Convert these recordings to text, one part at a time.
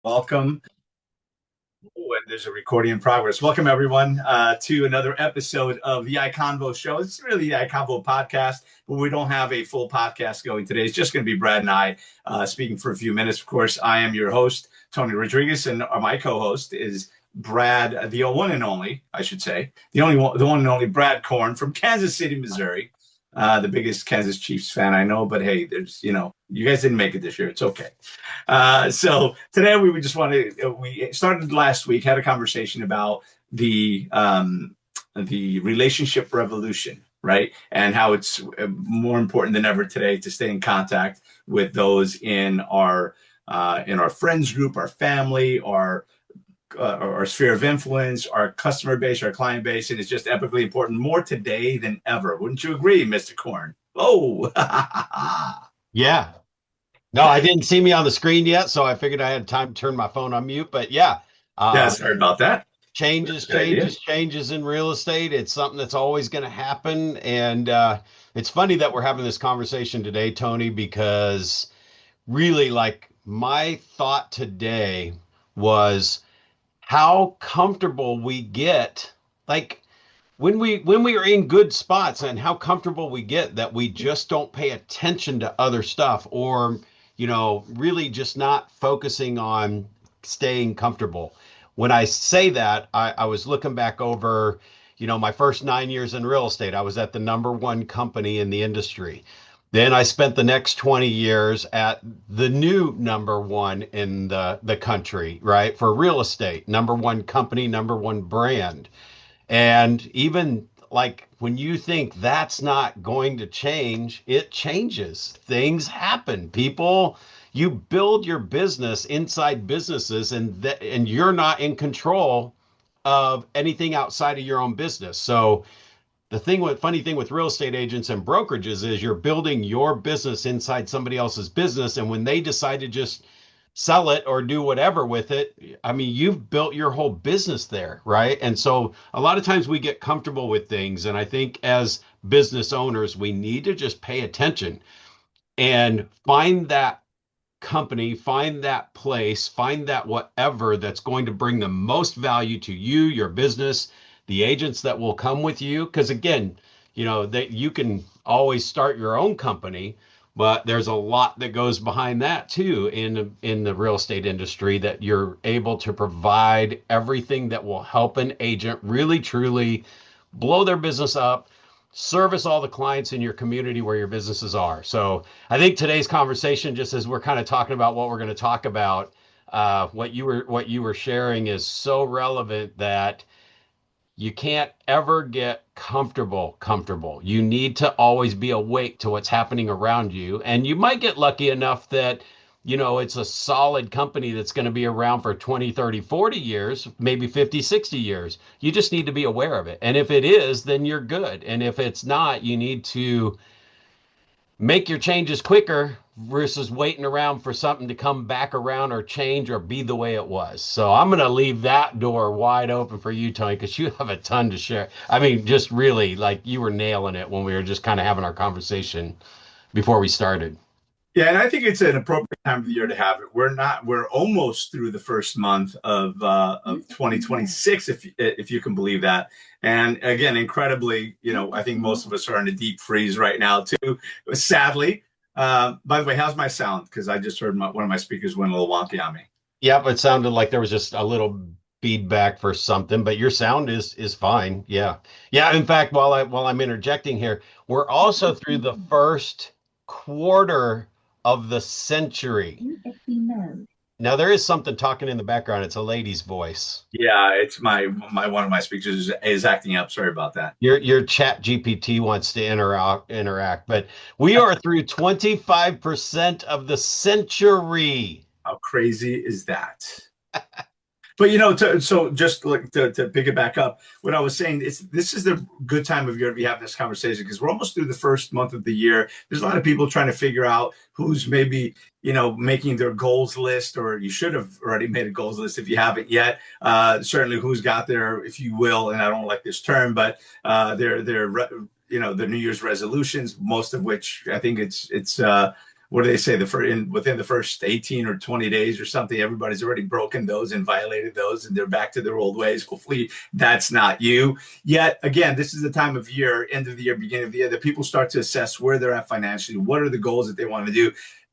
Welcome. Oh, and there's a recording in progress. Welcome, everyone, to another episode of the iCONVO show. It's really the iCONVO podcast, but we don't have a full podcast going today. It's just going to be Brad and I speaking for a few minutes. Of course, I am your host, Tony Rodrigues, and my co-host is Brad, the one and only, I should say, the one and only Brad Korn from Kansas City, Missouri. The biggest Kansas Chiefs fan I know, but hey, you guys didn't make it this year. It's okay. So today we just want to, we started last week, had a conversation about the relationship revolution, right? And how it's more important than ever today to stay in contact with those in our friends group, our family, our sphere of influence, our customer base, our client base, and it's just epically important more today than ever. Wouldn't you agree, Mr. Korn? Oh, Yeah. No, I didn't see me on the screen yet, so I figured I had time to turn my phone on mute. But yeah, yeah, uh, sorry about that. changes, Good idea. changes, changes in real estate. It's something that's always going to happen. And it's funny that we're having this conversation today, Tony, because really, like, my thought today was how comfortable we get. Like, when we are in good spots and how comfortable we get that we just don't pay attention to other stuff or really just not focusing on staying comfortable. When I say that, I was looking back over my first 9 years in real estate. I was at the number one company in the industry. Then I spent the next 20 years at the new number one in the country, right? For real estate, number one company, number one brand. And even like when you think that's not going to change, it changes. Things happen. You build your business inside businesses, and you're not in control of anything outside of your own business. So funny thing with real estate agents and brokerages is you're building your business inside somebody else's business, and when they decide to just sell it or do whatever with it, I mean, you've built your whole business there, right? And so a lot of times we get comfortable with things, and I think as business owners, we need to just pay attention and find that company, find that place, find that whatever that's going to bring the most value to you, your business, the agents that will come with you. Because again, that you can always start your own company, but there's a lot that goes behind that too in the real estate industry that you're able to provide everything that will help an agent really truly blow their business up, service all the clients in your community where your businesses are. So I think today's conversation, just as we're kind of talking about what we're going to talk about, what you were sharing is so relevant that you can't ever get comfortable. You need to always be awake to what's happening around you. And you might get lucky enough that, it's a solid company that's going to be around for 20, 30, 40 years, maybe 50, 60 years. You just need to be aware of it. And if it is, then you're good. And if it's not, you need to make your changes quicker versus waiting around for something to come back around or change or be the way it was. So I'm going to leave that door wide open for you, Tony, because you have a ton to share. I mean, just really like you were nailing it when we were just kind of having our conversation before we started. Yeah, and I think it's an appropriate time of the year to have it. We're almost through the first month of 2026, if you can believe that. And again, incredibly, I think most of us are in a deep freeze right now too. Sadly, by the way, how's my sound? Because I just heard one of my speakers went a little wonky on me. Yep, it sounded like there was just a little feedback for something, but your sound is fine. Yeah. Yeah, in fact, while I'm interjecting here, we're also through the first quarter of the century. Now there is something talking in the background. It's a lady's voice. Yeah, it's my one of my speakers is acting up. Sorry about that. Your chat GPT wants to interact, but we are through 25% of the century. How crazy is that? But so just like to pick it back up, what I was saying is this is the good time of year to be having this conversation because we're almost through the first month of the year. There's a lot of people trying to figure out who's maybe making their goals list, or you should have already made a goals list if you haven't yet. Certainly, who's got their, if you will, and I don't like this term, but their New Year's resolutions, most of which I think it's what do they say? Within the first 18 or 20 days or something, everybody's already broken those and violated those, and they're back to their old ways. Hopefully that's not you. Yet again, this is the time of year, end of the year, beginning of the year, that people start to assess where they're at financially. What are the goals that they want to do?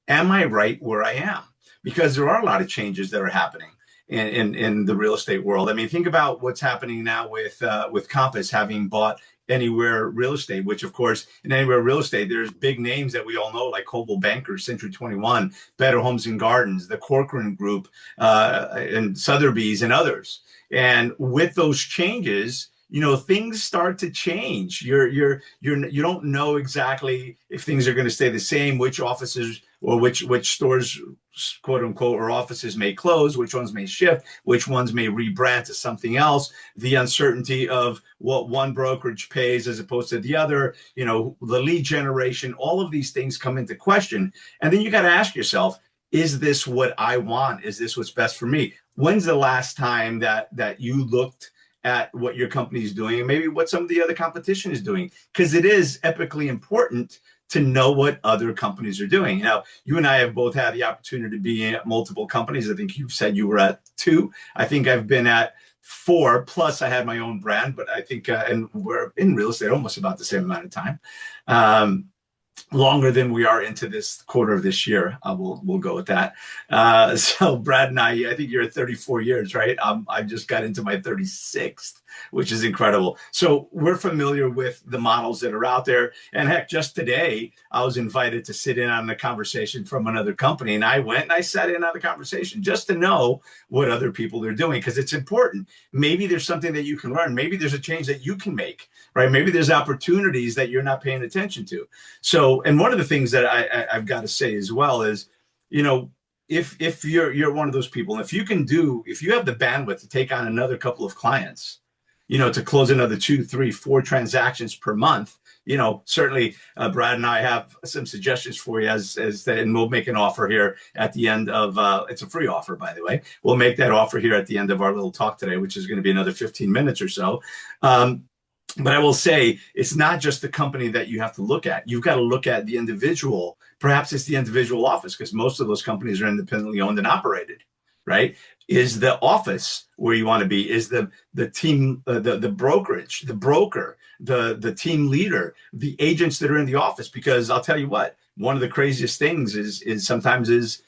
Am I right where I am? Because there are a lot of changes that are happening in the real estate world. I mean, think about what's happening now with Compass having bought Anywhere Real Estate, which of course in Anywhere Real Estate, there's big names that we all know like Coldwell Banker, Century 21, Better Homes and Gardens, the Corcoran Group, and Sotheby's and others. And with those changes, things start to change. You don't know exactly if things are going to stay the same, which offices or which stores, quote unquote, or offices may close, which ones may shift, which ones may rebrand to something else, the uncertainty of what one brokerage pays as opposed to the other, the lead generation, all of these things come into question. And then you got to ask yourself, is this what I want? Is this what's best for me? When's the last time that you looked at what your company is doing and maybe what some of the other competition is doing? Because it is epically important to know what other companies are doing. Now, you and I have both had the opportunity to be at multiple companies. I think you've said you were at 2. I think I've been at 4, plus I had my own brand, but I think, and we're in real estate almost about the same amount of time. Longer than we are into this quarter of this year. We'll go with that. So Brad and I think you're at 34 years, right? I just got into my 36th, which is incredible. So we're familiar with the models that are out there. And heck, just today, I was invited to sit in on a conversation from another company. And I went and I sat in on the conversation just to know what other people are doing, because it's important. Maybe there's something that you can learn. Maybe there's a change that you can make, right? Maybe there's opportunities that you're not paying attention to. So, and one of the things that I've got to say as well is, if you're one of those people, if you have the bandwidth to take on another couple of clients, to close another 2, 3, 4 transactions per month, certainly Brad and I have some suggestions for you and we'll make an offer here at the end of, it's a free offer, by the way. We'll make that offer here at the end of our little talk today, which is going to be another 15 minutes or so. But I will say, it's not just the company that you have to look at. You've got to look at the individual. Perhaps it's the individual office, because most of those companies are independently owned and operated, right? Is the office where you want to be? Is the team, the brokerage, the broker, the team leader, the agents that are in the office? Because I'll tell you what, one of the craziest things is sometimes is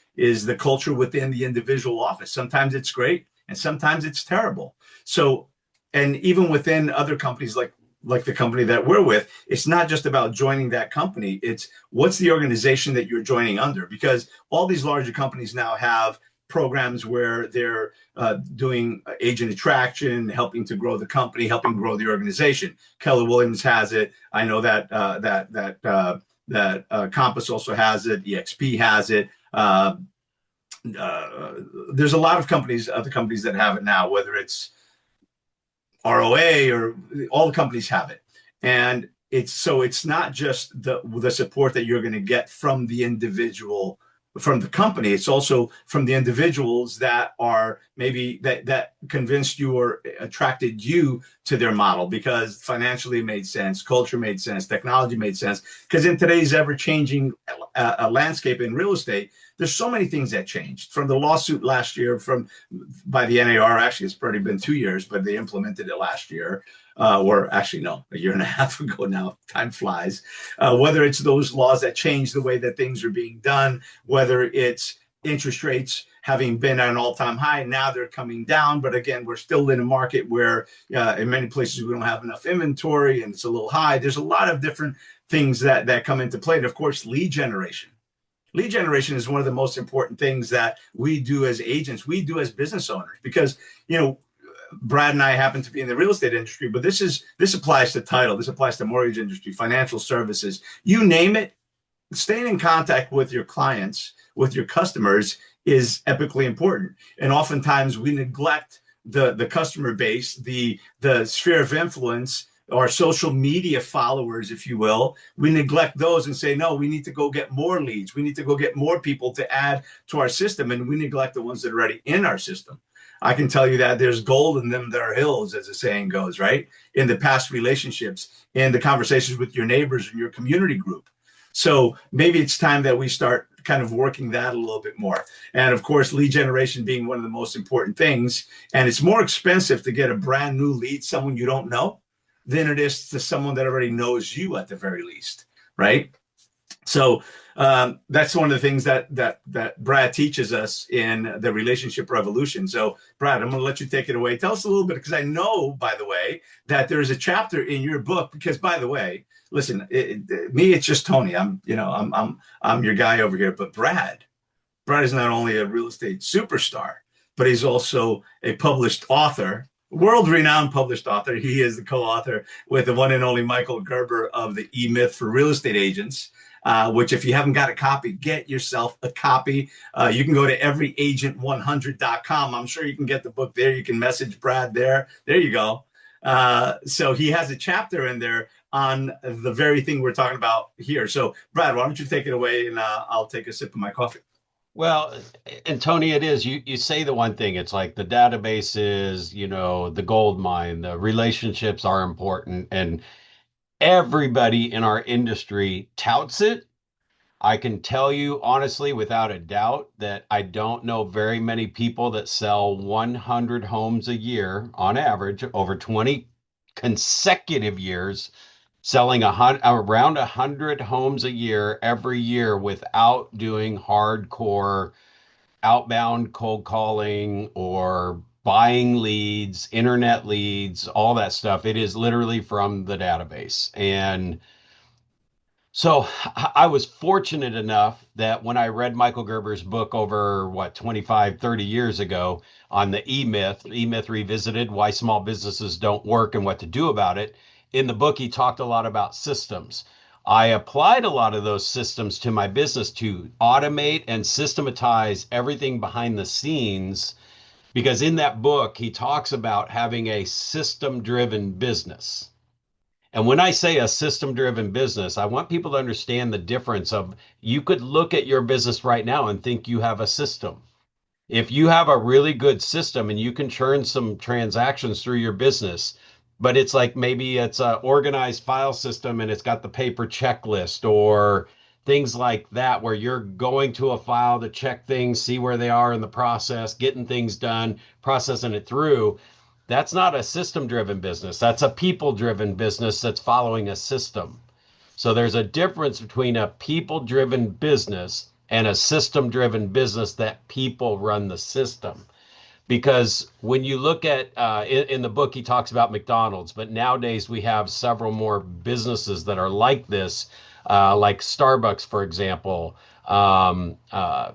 the culture within the individual office. Sometimes it's great and sometimes it's terrible. So, and even within other companies like the company that we're with, it's not just about joining that company. It's what's the organization that you're joining under, because all these larger companies now have programs where they're doing agent attraction, helping to grow the company, helping grow the organization. Keller Williams has it. I know that Compass also has it. EXP has it. There's a lot of companies, other companies that have it now, whether it's ROA or all the companies have it. And it's not just the support that you're going to get from the individual, from the company. It's also from the individuals that are maybe that convinced you or attracted you to their model, because financially it made sense, culture made sense, technology made sense. Because in today's ever-changing landscape in real estate, there's so many things that changed. From the lawsuit last year by the NAR, actually it's already been 2 years, but they implemented it last year, or actually no, a year and a half ago now. Time flies. Whether it's those laws that change the way that things are being done, whether it's interest rates having been at an all-time high, now they're coming down. But again, we're still in a market where in many places we don't have enough inventory and it's a little high. There's a lot of different things that come into play. And of course, lead generation. Lead generation is one of the most important things that we do as agents, we do as business owners, because, Brad and I happen to be in the real estate industry, but this applies to title, this applies to mortgage industry, financial services, you name it. Staying in contact with your clients, with your customers is epically important. And oftentimes we neglect the customer base, the sphere of influence, our social media followers, if you will. We neglect those and say, no, we need to go get more leads. We need to go get more people to add to our system. And we neglect the ones that are already in our system. I can tell you that there's gold in them that are hills, as the saying goes, right? In the past relationships, in the conversations with your neighbors and your community group. So maybe it's time that we start kind of working that a little bit more. And of course, lead generation being one of the most important things. And it's more expensive to get a brand new lead, someone you don't know, than it is to someone that already knows you at the very least, right? So that's one of the things that Brad teaches us in the relationship revolution. So, Brad, I'm going to let you take it away. Tell us a little bit, because I know, by the way, that there is a chapter in your book. Because, by the way, listen, me, it's just Tony. I'm your guy over here. But Brad is not only a real estate superstar, but he's also a published author, world-renowned published author. He is the co-author with the one and only Michael Gerber of the E-Myth for Real Estate Agents. Which, if you haven't got a copy, get yourself a copy. You can go to everyagent100.com. I'm sure you can get the book there. You can message Brad there. There you go. So he has a chapter in there on the very thing we're talking about here. So, Brad, why don't you take it away, and I'll take a sip of my coffee. Well, and Tony, it is. You say the one thing. It's like the database is, you know, the gold mine. The relationships are important, and everybody in our industry touts it. I can tell you honestly, without a doubt, that I don't know very many people that sell 100 homes a year on average over 20 consecutive years, selling around 100 homes a year every year without doing hardcore outbound cold calling or buying leads, internet leads, all that stuff. It is literally from the database. And so I was fortunate enough that when I read Michael Gerber's book over 25, 30 years ago on the E-Myth Revisited, Why Small Businesses Don't Work and What to Do About It, in the book, he talked a lot about systems. I applied a lot of those systems to my business to automate and systematize everything behind the scenes, because in that book, he talks about having a system-driven business. And when I say a system driven business, I want people to understand the difference of, you could look at your business right now and think you have a system. If you have a really good system and you can churn some transactions through your business, but it's like maybe it's a organized file system and it's got the paper checklist or things like that, where you're going to a file to check things, see where they are in the process, getting things done, processing it through. That's not a system driven business. That's a people driven business that's following a system. So there's a difference between a people driven business and a system driven business that people run the system. Because when you look at, in the book, he talks about McDonald's, but nowadays we have several more businesses that are like this, like Starbucks, for example,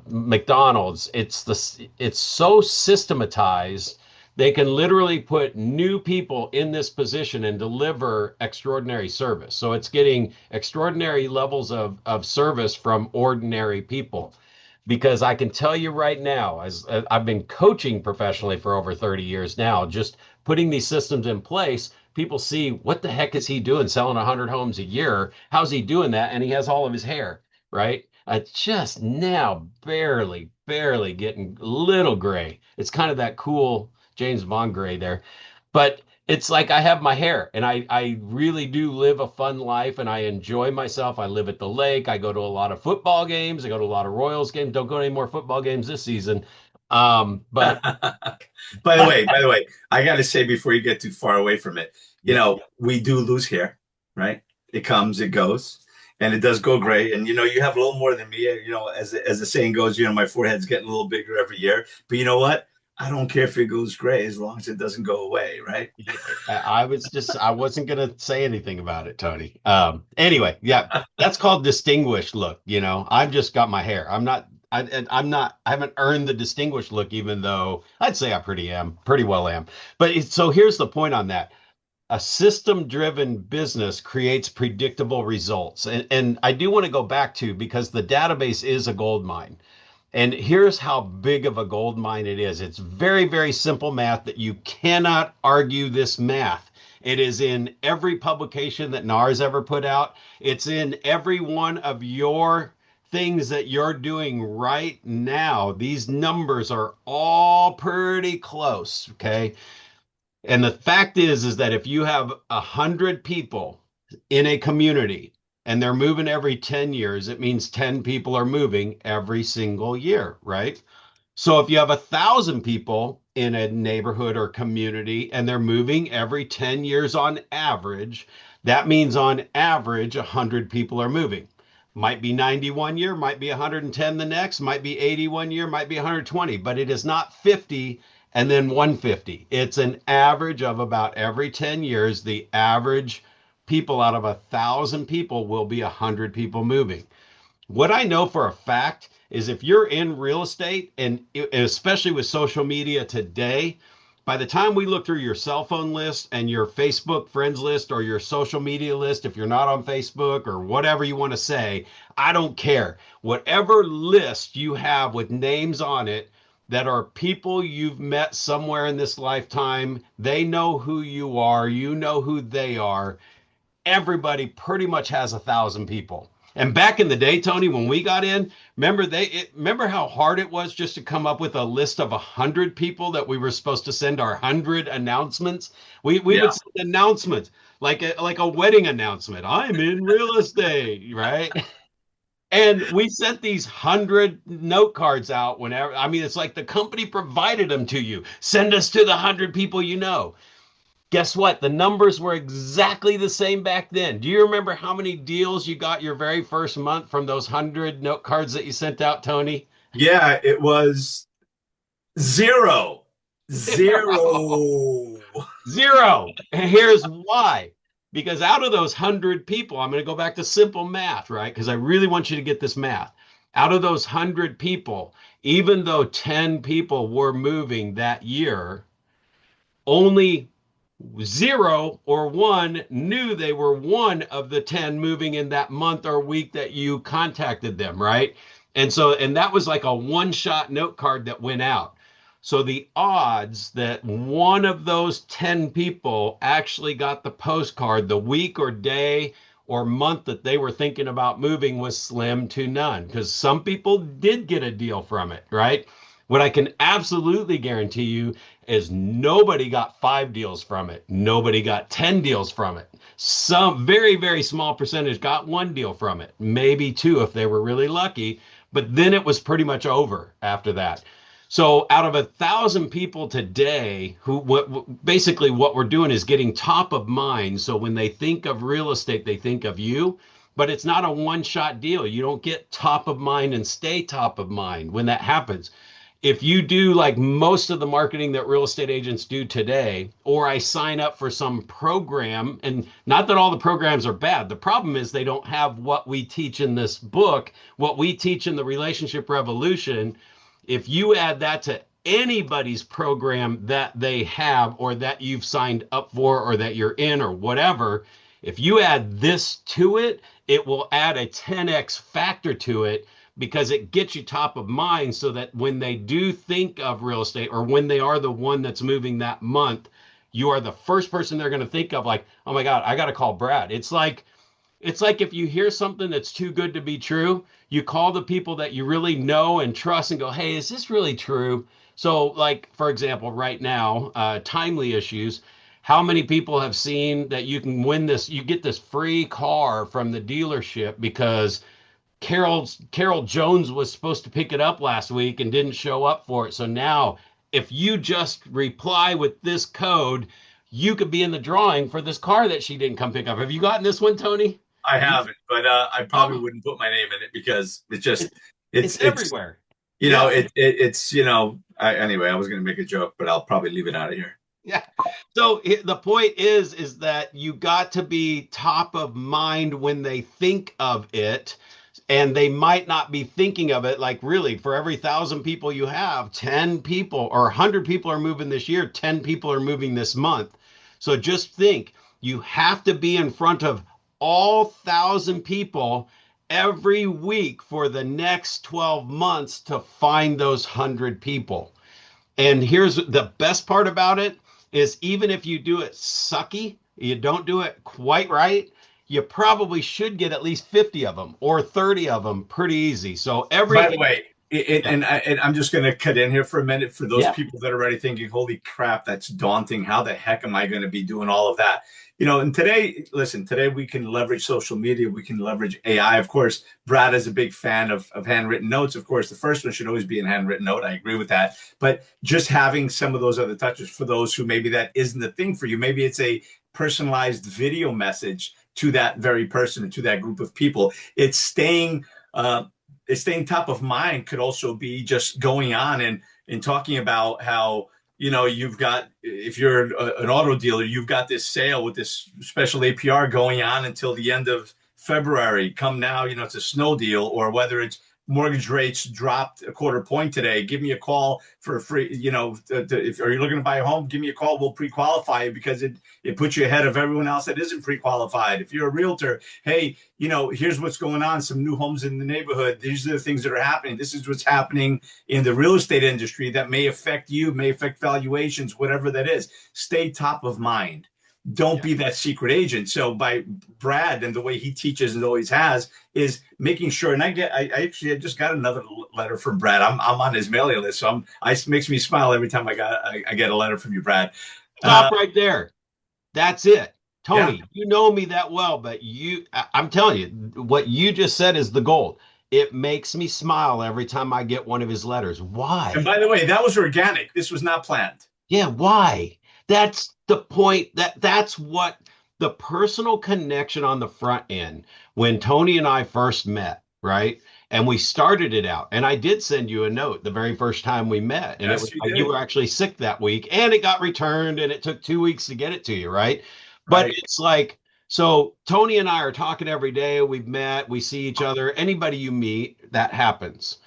McDonald's. It's so systematized. They can literally put new people in this position and deliver extraordinary service. So it's getting extraordinary levels of service from ordinary people. Because I can tell you right now, as I've been coaching professionally for over 30 years now, just putting these systems in place, people see, what the heck is he doing selling 100 homes a year? How's he doing that? And he has all of his hair, right? Just now barely getting a little gray. It's kind of that cool James Bond gray there. But it's like I have my hair, and I really do live a fun life, and I enjoy myself. I live at the lake. I go to a lot of football games. I go to a lot of Royals games. Don't go to any more football games this season. But By the way, I got to say before you get too far away from it, yeah, we do lose hair, right? It comes, it goes, and it does go gray. And you have a little more than me. As the saying goes, my forehead's getting a little bigger every year. But you know what? I don't care if it goes gray as long as it doesn't go away, right? I wasn't gonna say anything about it, Tony. Anyway, yeah, that's called distinguished look. I've just got my hair. I haven't earned the distinguished look, even though I'd say I pretty well am. But so here's the point on that. A system driven business creates predictable results. And I do want to go back to, because the database is a gold mine. And here's how big of a gold mine it is. It's very, very simple math that you cannot argue this math. It is in every publication that NAR's ever put out. It's in every one of your things that you're doing right now. These numbers are all pretty close, okay? And the fact is that if you have 100 people in a community, and they're moving every 10 years, it means 10 people are moving every single year, right? So if you have 1,000 people in a neighborhood or community and they're moving every 10 years on average, that means on average 100 people are moving. Might be 91 year, might be 110 the next, might be 81 year, might be 120, but it is not 50 and then 150. It's an average of about every 10 years, the average people out of 1,000 people will be 100 people moving. What I know for a fact is if you're in real estate, and especially with social media today, by the time we look through your cell phone list and your Facebook friends list or your social media list, if you're not on Facebook or whatever you want to say, I don't care. Whatever list you have with names on it that are people you've met somewhere in this lifetime, they know who you are, you know who they are. Everybody pretty much has 1,000 people. And back in the day, Tony, when we got in, remember how hard it was just to come up with a list of 100 people that we were supposed to send our 100 announcements. We Yeah. would send announcements like a wedding announcement. I'm in real estate, right? And we sent these 100 note cards out whenever. I mean, it's like the company provided them to you. Send us to the 100 people you know. Guess what? The numbers were exactly the same back then. Do you remember how many deals you got your very first month from those 100 note cards that you sent out, Tony? Yeah, it was zero. Zero. Zero. Zero. And here's why. Because out of those 100 people, I'm going to go back to simple math, right? Because I really want you to get this math. Out of those 100 people, even though 10 people were moving that year, only zero or one knew they were one of the 10 moving in that month or week that you contacted them, right? And that was like a one shot note card that went out. So the odds that one of those 10 people actually got the postcard the week or day or month that they were thinking about moving was slim to none, because some people did get a deal from it, right? What I can absolutely guarantee you is nobody got 5 deals from it. Nobody got 10 deals from it. Some very, very small percentage got 1 deal from it, maybe 2 if they were really lucky. But then it was pretty much over after that. So out of 1,000 people today, basically what we're doing is getting top of mind. So when they think of real estate, they think of you, but it's not a one-shot deal. You don't get top of mind and stay top of mind when that happens. If you do like most of the marketing that real estate agents do today, or I sign up for some program, and not that all the programs are bad. The problem is they don't have what we teach in this book, what we teach in the Relationship Revolution. If you add that to anybody's program that they have or that you've signed up for or that you're in or whatever, if you add this to it, it will add a 10x factor to it, because it gets you top of mind so that when they do think of real estate or when they are the one that's moving that month, you are the first person they're going to think of, like, oh my God, I got to call Brad. It's like if you hear something that's too good to be true, you call the people that you really know and trust and go, hey, is this really true? So like, for example, right now, timely issues. How many people have seen that you can win this? You get this free car from the dealership because Carol Jones was supposed to pick it up last week and didn't show up for it. So now, if you just reply with this code, you could be in the drawing for this car that she didn't come pick up. Have you gotten this one, Tony? I Have you? haven't, but I probably Oh, wouldn't put my name in it because it's it's it's everywhere. you know Yeah. it's anyway, I was going to make a joke, but I'll probably leave it out of here. Yeah. So the point is that you got to be top of mind when they think of it, and they might not be thinking of it like, really, for every 1,000 people you have, 10 people or 100 people are moving this year, 10 people are moving this month. So just think, you have to be in front of all 1,000 people every week for the next 12 months to find those 100 people. And here's the best part about it is, even if you do it sucky, you don't do it quite right, you probably should get at least 50 of them or 30 of them pretty easy. So By the everything. way, Yeah. And I'm just going to cut in here for a minute for those Yeah. people that are already thinking, holy crap, that's daunting. How the heck am I going to be doing all of that? And today, listen, today we can leverage social media. We can leverage AI. Of course, Brad is a big fan of handwritten notes. Of course, the first one should always be a handwritten note. I agree with that. But just having some of those other touches for those who maybe that isn't the thing for you, maybe it's a personalized video message to that very person and to that group of people. Uh, staying top of mind could also be just going on and talking about how you've got, if you're an auto dealer, you've got this sale with this special APR going on until the end of February. Come now, it's a snow deal. Or whether it's mortgage rates dropped a quarter point today, give me a call for a free, if are you looking to buy a home, give me a call, we'll pre-qualify you, because it puts you ahead of everyone else that isn't pre-qualified. If you're a realtor, hey, here's what's going on, some new homes in the neighborhood, these are the things that are happening, this is what's happening in the real estate industry that may affect you, may affect valuations, whatever that is. Stay top of mind. Don't Yeah. be that secret agent. So by Brad and the way he teaches and always has is making sure. And I just got another letter from Brad. I'm on his mailing list, so it makes me smile every time I get a letter from you, Brad. Stop right there. That's it. Yeah. Tony, you know me that well, but I'm telling you, what you just said is the gold. It makes me smile every time I get one of his letters. And Why? by the way, that was organic. This was not planned. Yeah, why? That's the point. That's what the personal connection on the front end when Tony and I first met, right? And we started it out. And I did send you a note the very first time we met. And it was Yes, you you did. were actually sick that week and it got returned and it took 2 weeks to get it to you, right? But Right. it's like, so Tony and I are talking every day. We've met, we see each other. Anybody you meet, that happens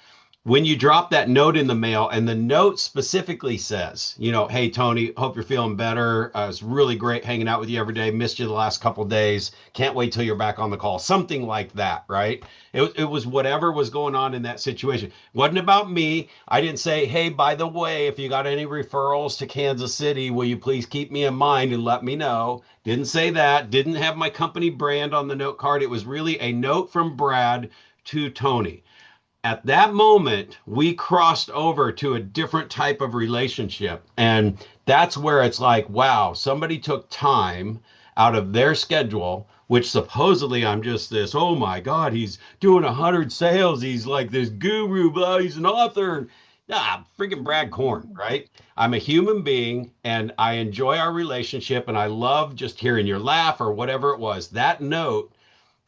when you drop that note in the mail and the note specifically says, hey, Tony, hope you're feeling better. It's really great hanging out with you every day. Missed you the last couple of days. Can't wait till you're back on the call. Something like that, right? It was whatever was going on in that situation. Wasn't about me. I didn't say, hey, by the way, if you got any referrals to Kansas City, will you please keep me in mind and let me know? Didn't say that. Didn't have my company brand on the note card. It was really a note from Brad to Tony. At that moment, we crossed over to a different type of relationship. And that's where it's like, wow, somebody took time out of their schedule, which supposedly I'm just this, oh my God, he's doing 100 sales. He's like this guru, blah, he's an author. Nah, freaking Brad Korn, right? I'm a human being and I enjoy our relationship and I love just hearing your laugh or whatever it was. That note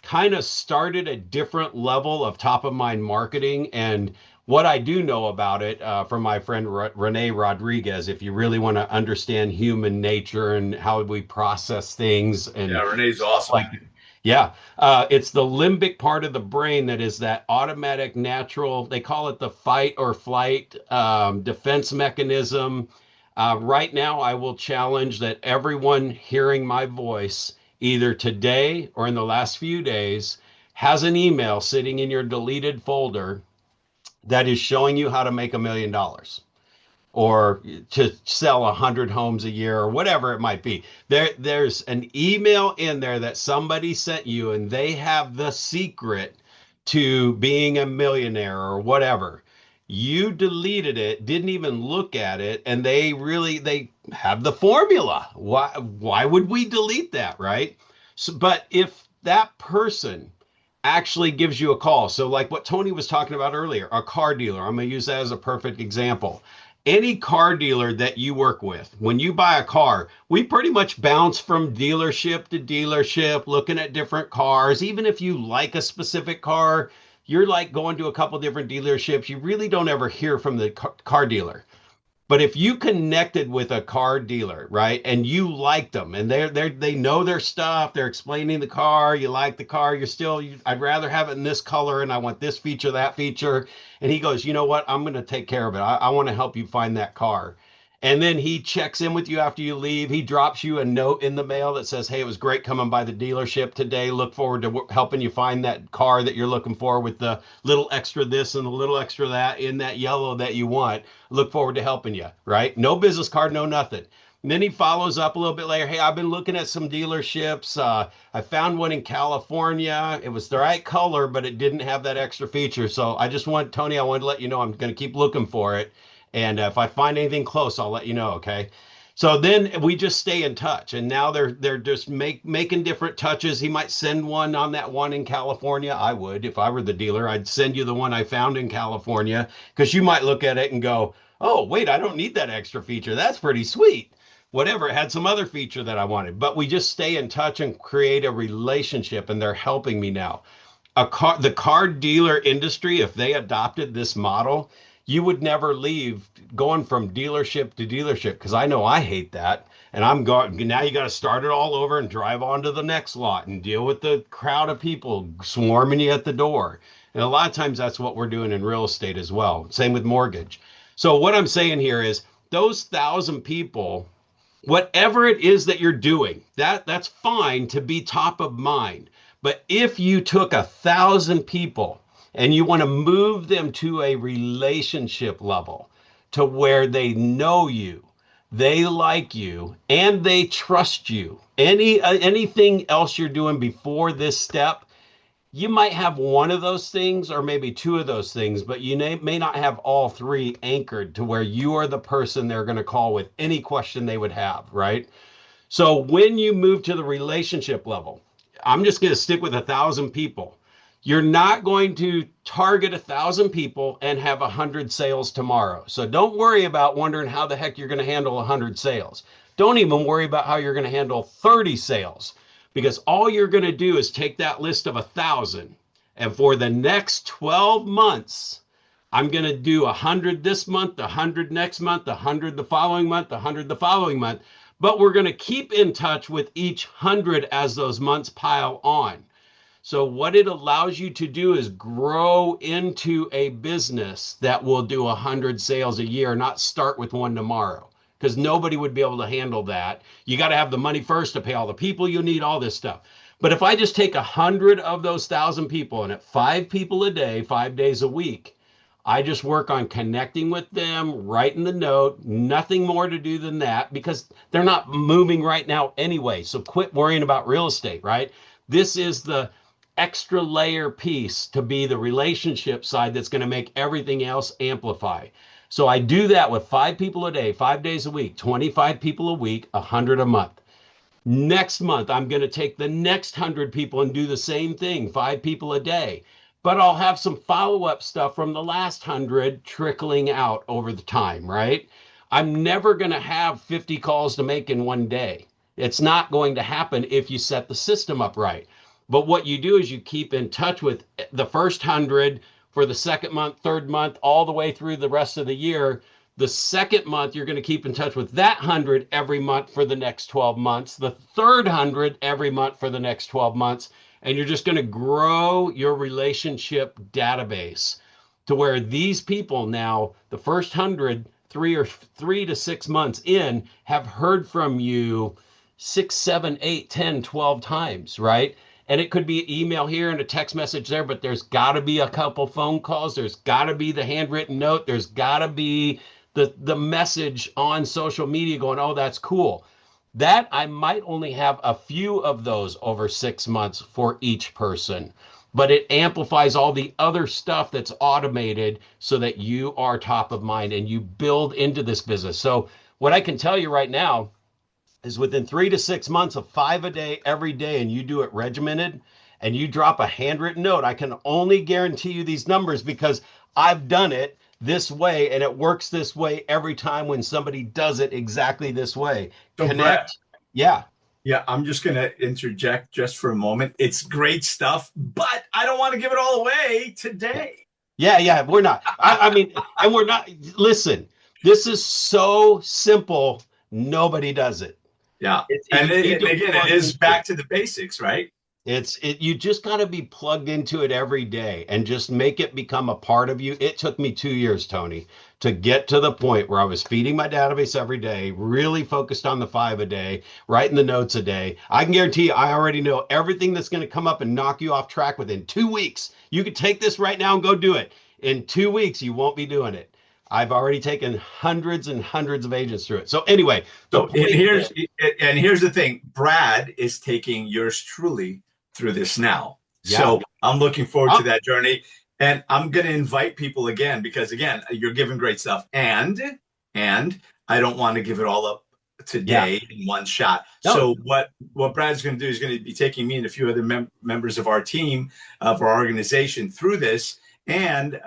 kind of started a different level of top of mind marketing. And what I do know about it from my friend Renee Rodrigues, if you really want to understand human nature and how we process things Yeah, and Renee's stuff awesome. like yeah, it's the limbic part of the brain that is that automatic, natural, they call it the fight or flight defense mechanism. Right now, I will challenge that everyone hearing my voice, either today or in the last few days, has an email sitting in your deleted folder that is showing you how to make $1 million or to sell 100 homes a year or whatever it might be. There's an email in there that somebody sent you and they have the secret to being a millionaire or whatever. You deleted it, didn't even look at it, and they have the formula. Why would we delete that, right? So, but if that person actually gives you a call. So, like what Tony was talking about earlier, a car dealer, I'm going to use that as a perfect example. Any car dealer that you work with, when you buy a car, we pretty much bounce from dealership to dealership, looking at different cars. Even if you like a specific car, you're like going to a couple different dealerships. You really don't ever hear from the car dealer. But if you connected with a car dealer, right, and you liked them, and they know their stuff, they're explaining the car, you like the car, I'd rather have it in this color, and I want this feature, that feature, and he goes, you know what, I'm going to take care of it. I want to help you find that car. And then he checks in with you after you leave. He drops you a note in the mail that says, hey, it was great coming by the dealership today. Look forward to helping you find that car that you're looking for with the little extra this and the little extra that in that yellow that you want. Look forward to helping you, right? No business card, no nothing. And then he follows up a little bit later. Hey, I've been looking at some dealerships. I found one in California. It was the right color, but it didn't have that extra feature. So Tony, I wanted to let you know I'm going to keep looking for it. And if I find anything close, I'll let you know. Okay. So then we just stay in touch, and now they're just making different touches. He might send one on that one in California. I would, if I were the dealer, I'd send you the one I found in California, because you might look at it and go, "Oh, wait, I don't need that extra feature. That's pretty sweet." Whatever, it had some other feature that I wanted. But we just stay in touch and create a relationship, and they're helping me now. The car dealer industry, if they adopted this model, you would never leave going from dealership to dealership, because I know I hate that. And I'm going, now you got to start it all over and drive on to the next lot and deal with the crowd of people swarming you at the door. And a lot of times that's what we're doing in real estate as well. Same with mortgage. So what I'm saying here is those 1,000 people, whatever it is that you're doing, that's fine to be top of mind. But if you took 1,000 people and you want to move them to a relationship level to where they know you, they like you, and they trust you, anything else you're doing before this step, you might have one of those things or maybe two of those things, but you may not have all three anchored to where you are the person they're going to call with any question they would have, right? So when you move to the relationship level, I'm just going to stick with 1,000 people. You're not going to target 1,000 people and have 100 sales tomorrow. So don't worry about wondering how the heck you're going to handle 100 sales. Don't even worry about how you're going to handle 30 sales, because all you're going to do is take that list of 1,000, and for the next 12 months, I'm going to do 100 this month, 100 next month, 100 the following month, 100 the following month. But we're going to keep in touch with each 100 as those months pile on. So what it allows you to do is grow into a business that will do 100 sales a year, not start with one tomorrow, because nobody would be able to handle that. You got to have the money first to pay all the people you need, all this stuff. But if I just take 100 of those 1,000 people, and at 5 people a day, 5 days a week, I just work on connecting with them, writing the note, nothing more to do than that, because they're not moving right now anyway. So quit worrying about real estate, right? This is the extra layer piece to be the relationship side that's going to make everything else amplify. So I do that with 5 people a day, 5 days a week, 25 people a week, 100 a month. Next month, I'm going to take the next 100 people and do the same thing, 5 people a day. But I'll have some follow-up stuff from the last 100 trickling out over the time, right? I'm never going to have 50 calls to make in one day. It's not going to happen if you set the system up right. But what you do is you keep in touch with the first 100 for the second month, third month, all the way through the rest of the year. The second month, you're going to keep in touch with that 100 every month for the next 12 months. The third 100 every month for the next 12 months. And you're just going to grow your relationship database to where these people now, the first 100, 3 to 6 months in, have heard from you 6, 7, 8, 10, 12 times, right? And it could be an email here and a text message there, but there's got to be a couple phone calls. There's got to be the handwritten note. There's got to be the message on social media going, oh, that's cool. That I might only have a few of those over 6 months for each person, but it amplifies all the other stuff that's automated so that you are top of mind and you build into this business. So what I can tell you right now is within 3 to 6 months of 5 a day every day, and you do it regimented and you drop a handwritten note, I can only guarantee you these numbers because I've done it this way and it works this way every time when somebody does it exactly this way. So Connect. Brett, Yeah. yeah, I'm just going to interject just for a moment. It's great stuff, but I don't want to give it all away today. Yeah, we're not. I mean, and we're not. Listen, this is so simple. Nobody does it. Yeah. And again, it is back to the basics, right? You just got to be plugged into it every day and just make it become a part of you. It took me 2 years, Tony, to get to the point where I was feeding my database every day, really focused on the 5 a day, writing the notes a day. I can guarantee you, I already know everything that's going to come up and knock you off track within 2 weeks. You could take this right now and go do it. In 2 weeks, you won't be doing it. I've already taken hundreds and hundreds of agents through it. So anyway, the So and point here's and here's the thing. Brad is taking yours truly through this now. yeah. So I'm looking forward to Oh, that journey. And I'm going to invite people again because again, you're giving great stuff. And I don't want to give it all up yeah. today in one shot. No, So what Brad's going to do is going to be taking me and a few other members of our team of our organization through this. And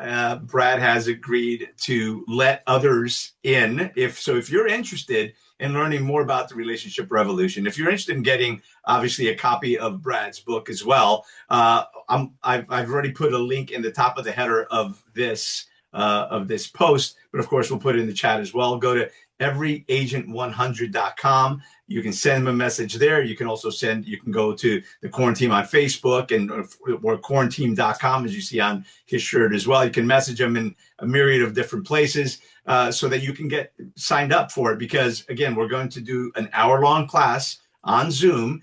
Brad has agreed to let others in. If you're interested in learning more about the relationship revolution, if you're interested in getting obviously a copy of Brad's book as well, I've already put a link in the top of the header of this post. But of course, we'll put it in the chat as well. Go to everyagent100.com. You can send them a message there. You can also you can go to the Quarantine on Facebook or quarantine.com, as you see on his shirt as well. You can message him in a myriad of different places so that you can get signed up for it. Because again, we're going to do an hour-long class on Zoom.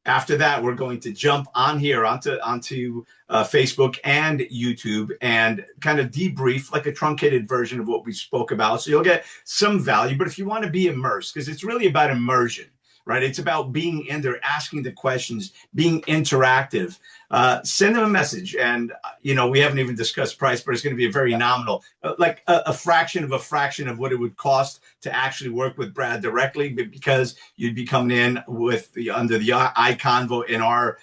After that, we're going to jump on here onto Facebook and YouTube and kind of debrief like a truncated version of what we spoke about. So you'll get some value. But if you want to be immersed, because it's really about immersion, right? It's about being in there, asking the questions, being interactive. Send them a message. And, we haven't even discussed price, but it's going to be a very nominal, like a fraction of what it would cost to actually work with Brad directly, because you'd be coming in under the iCONVO in our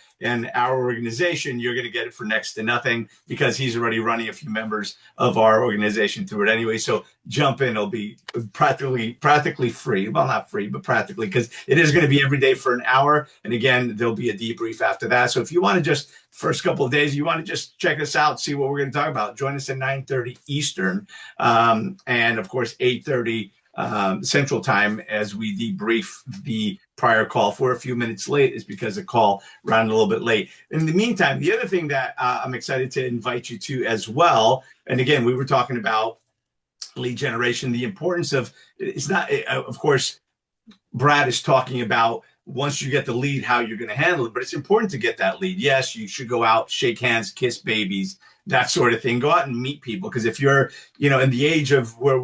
organization. You're going to get it for next to nothing because he's already running a few members of our organization through it anyway. So jump in. It'll be practically free. Well, not free, but practically, because it is going to be every day for an hour. And again, there'll be a debrief after that. So if you want to just first couple of days, you want to just check us out, see what we're going to talk about, join us at 9:30 Eastern, and of course 8:30 Central Time as we debrief the prior call. For a few minutes late is because the call ran a little bit late. In the meantime, the other thing that I'm excited to invite you to as well, and again, we were talking about lead generation, the importance of, it's not, of course, Brad is talking about once you get the lead, how you're going to handle it. But it's important to get that lead. Yes, you should go out, shake hands, kiss babies, that sort of thing. Go out and meet people. Because if you're, in the age of where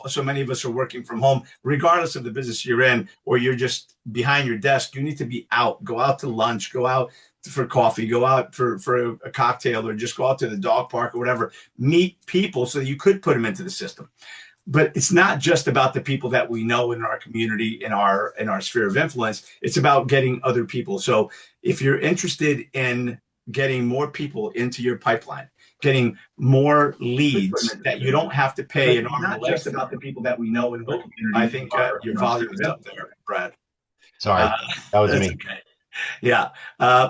so many of us are working from home, regardless of the business you're in, or you're just behind your desk, you need to be out. Go out to lunch, go out for coffee, go out for a cocktail, or just go out to the dog park or whatever. Meet people so that you could put them into the system. But it's not just about the people that we know in our community, in our sphere of influence. It's about getting other people. So if you're interested in getting more people into your pipeline, getting more leads that you don't have to pay an arm and a leg. Not just about the people that we know in the community. I think your volume is up there, Brad. sorry, that was me. Okay. Yeah.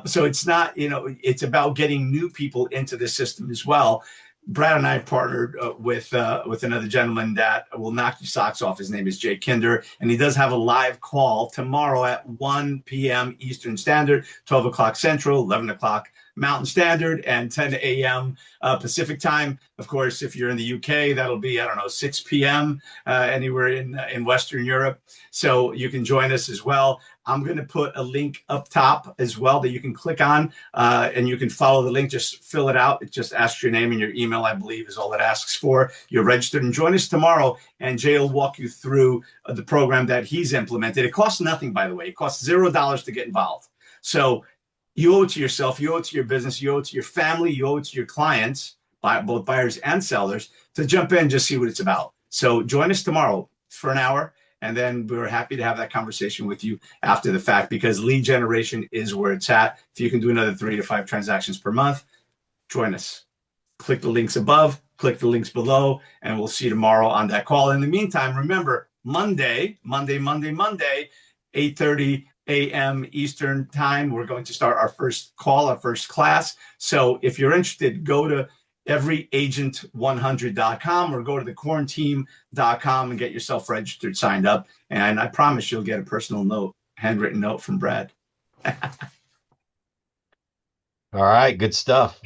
So it's not, it's about getting new people into the system as well. Brad and I partnered with another gentleman that will knock your socks off. His name is Jay Kinder, and he does have a live call tomorrow at 1 p.m. Eastern Standard, 12 o'clock Central, 11 o'clock Mountain Standard, and 10 a.m. Pacific time. Of course, if you're in the UK, that'll be, 6 p.m. Anywhere in Western Europe. So you can join us as well. I'm going to put a link up top as well that you can click on, and you can follow the link. Just fill it out. It just asks your name and your email, I believe, is all it asks for. You're registered, and join us tomorrow, and Jay will walk you through the program that he's implemented. It costs nothing, by the way. It costs $0 to get involved. So you owe it to yourself, you owe it to your business, you owe it to your family, you owe it to your clients, both buyers and sellers, to jump in and just see what it's about. So join us tomorrow for an hour. And then we're happy to have that conversation with you after the fact, because lead generation is where it's at. If you can do another 3 to 5 transactions per month, join us. Click the links above, click the links below, and we'll see you tomorrow on that call. In the meantime, remember, Monday, 8:30 a.m. Eastern time, we're going to start our first call, our first class. So if you're interested, go to everyagent100.com or go to thequarantine.com and get yourself registered, signed up. And I promise you'll get a personal note, handwritten note from Brad. All right, good stuff.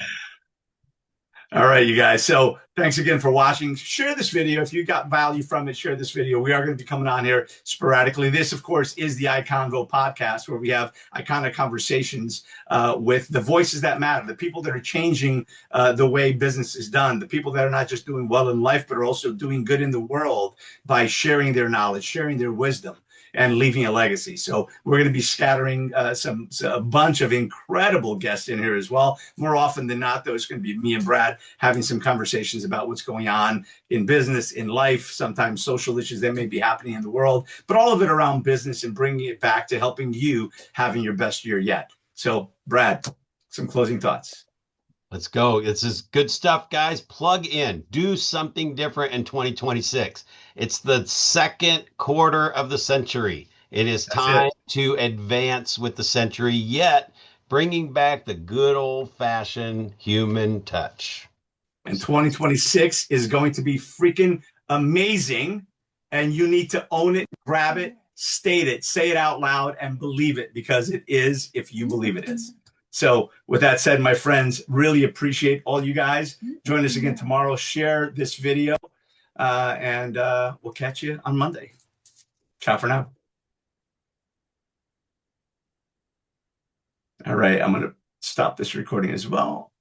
All right, you guys. So thanks again for watching. Share this video. If you got value from it, share this video. We are going to be coming on here sporadically. This, of course, is the iCONVO podcast, where we have iconic conversations with the voices that matter, the people that are changing the way business is done, the people that are not just doing well in life, but are also doing good in the world by sharing their knowledge, sharing their wisdom, and leaving a legacy. So we're going to be scattering a bunch of incredible guests in here as well. More often than not, though, it's going to be me and Brad having some conversations about what's going on in business, in life, sometimes social issues that may be happening in the world, but all of it around business and bringing it back to helping you having your best year yet. So, Brad, some closing thoughts. Let's go. This is good stuff, guys. Plug in. Do something different in 2026. It's the second quarter of the century. It is That's time it. to advance with the century, yet bringing back the good old-fashioned human touch. And 2026 is going to be freaking amazing. And you need to own it, grab it, state it, say it out loud, and believe it, because it is if you believe it is. So, with that said, my friends, really appreciate all you guys. Join us again tomorrow. Share this video, and we'll catch you on Monday. Ciao for now. All right, I'm going to stop this recording as well.